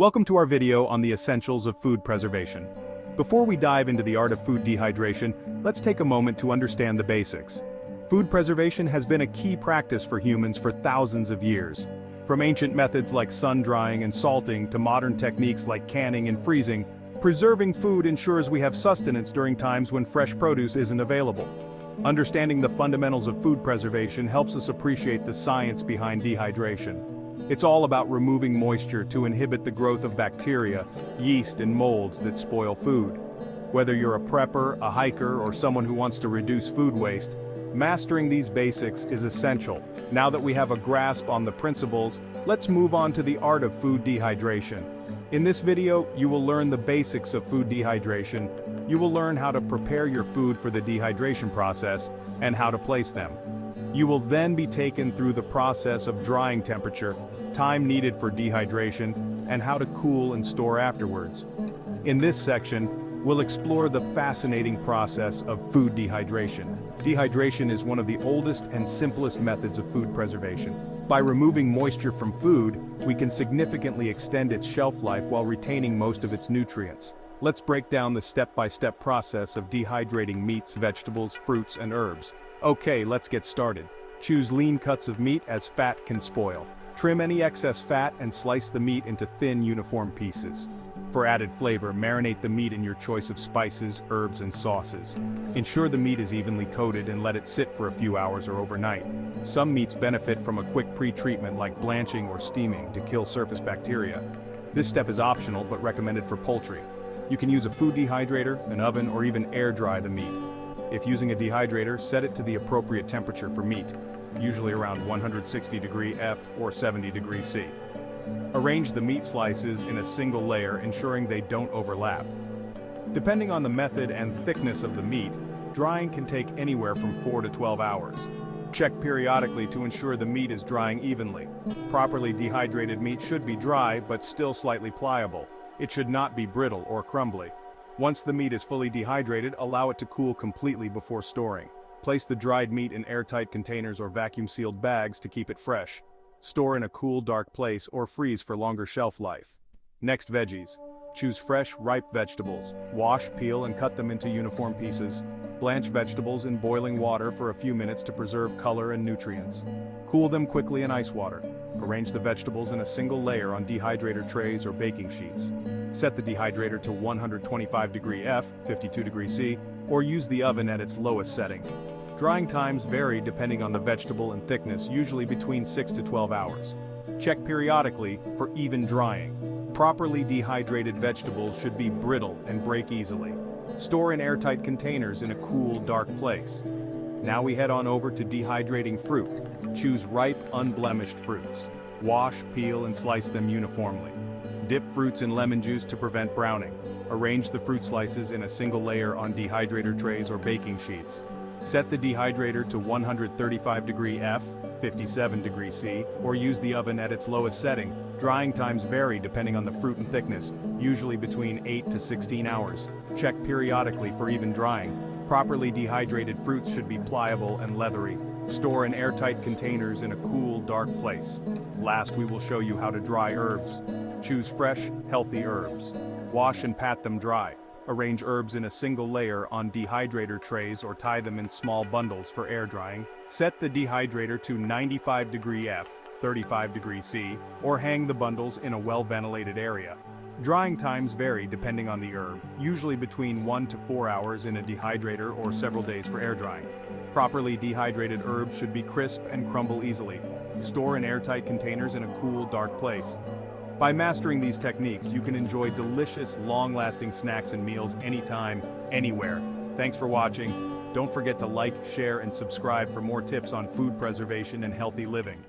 Welcome to our video on the essentials of food preservation. Before we dive into the art of food dehydration, let's take a moment to understand the basics. Food preservation has been a key practice for humans for thousands of years. From ancient methods like sun-drying and salting to modern techniques like canning and freezing, preserving food ensures we have sustenance during times when fresh produce isn't available. Understanding the fundamentals of food preservation helps us appreciate the science behind dehydration. It's all about removing moisture to inhibit the growth of bacteria, yeast, and molds that spoil food. Whether you're a prepper, a hiker, or someone who wants to reduce food waste, mastering these basics is essential. Now that we have a grasp on the principles, let's move on to the art of food dehydration. In this video, you will learn the basics of food dehydration. You will learn how to prepare your food for the dehydration process and how to place them. You will then be taken through the process of drying temperature, time needed for dehydration, and how to cool and store afterwards. In this section, we'll explore the fascinating process of food dehydration. Dehydration is one of the oldest and simplest methods of food preservation. By removing moisture from food, we can significantly extend its shelf life while retaining most of its nutrients. Let's break down the step-by-step process of dehydrating meats, vegetables, fruits, and herbs. Okay, let's get started. Choose lean cuts of meat as fat can spoil. Trim any excess fat and slice the meat into thin, uniform pieces. For added flavor, marinate the meat in your choice of spices, herbs, and sauces. Ensure the meat is evenly coated and let it sit for a few hours or overnight. Some meats benefit from a quick pre-treatment like blanching or steaming to kill surface bacteria. This step is optional but recommended for poultry. You can use a food dehydrator, an oven, or even air dry the meat. If using a dehydrator, set it to the appropriate temperature for meat, usually around 160 degree F or 70 degree C. Arrange the meat slices in a single layer, ensuring they don't overlap. Depending on the method and thickness of the meat, drying can take anywhere from 4 to 12 hours. Check periodically to ensure the meat is drying evenly. Properly dehydrated meat should be dry but still slightly pliable. It should not be brittle or crumbly. Once the meat is fully dehydrated, allow it to cool completely before storing. Place the dried meat in airtight containers or vacuum-sealed bags to keep it fresh. Store in a cool, dark place or freeze for longer shelf life. Next, veggies. Choose fresh, ripe vegetables. Wash, peel, and cut them into uniform pieces. Blanch vegetables in boiling water for a few minutes to preserve color and nutrients. Cool them quickly in ice water. Arrange the vegetables in a single layer on dehydrator trays or baking sheets. Set the dehydrator to 125 degree F, 52 degree C, or use the oven at its lowest setting. Drying times vary depending on the vegetable and thickness, usually between 6 to 12 hours. Check periodically for even drying. Properly dehydrated vegetables should be brittle and break easily. Store in airtight containers in a cool, dark place. Now we head on over to dehydrating fruit. Choose ripe, unblemished fruits. Wash, peel, and slice them uniformly. Dip fruits in lemon juice to prevent browning. Arrange the fruit slices in a single layer on dehydrator trays or baking sheets. Set the dehydrator to 135 degree F, 57 degree C, or use the oven at its lowest setting. Drying times vary depending on the fruit and thickness, usually between 8 to 16 hours. Check periodically for even drying. Properly dehydrated fruits should be pliable and leathery. Store in airtight containers in a cool, dark place. Last, we will show you how to dry herbs. Choose fresh, healthy herbs. Wash and pat them dry. Arrange herbs in a single layer on dehydrator trays or tie them in small bundles for air drying. Set the dehydrator to 95 degree F, 35 degree C, or hang the bundles in a well-ventilated area. Drying times vary depending on the herb, usually between 1 to 4 hours in a dehydrator or several days for air drying. Properly dehydrated herbs should be crisp and crumble easily. Store in airtight containers in a cool, dark place. By mastering these techniques, you can enjoy delicious, long-lasting snacks and meals anytime, anywhere. Thanks for watching. Don't forget to like, share, and subscribe for more tips on food preservation and healthy living.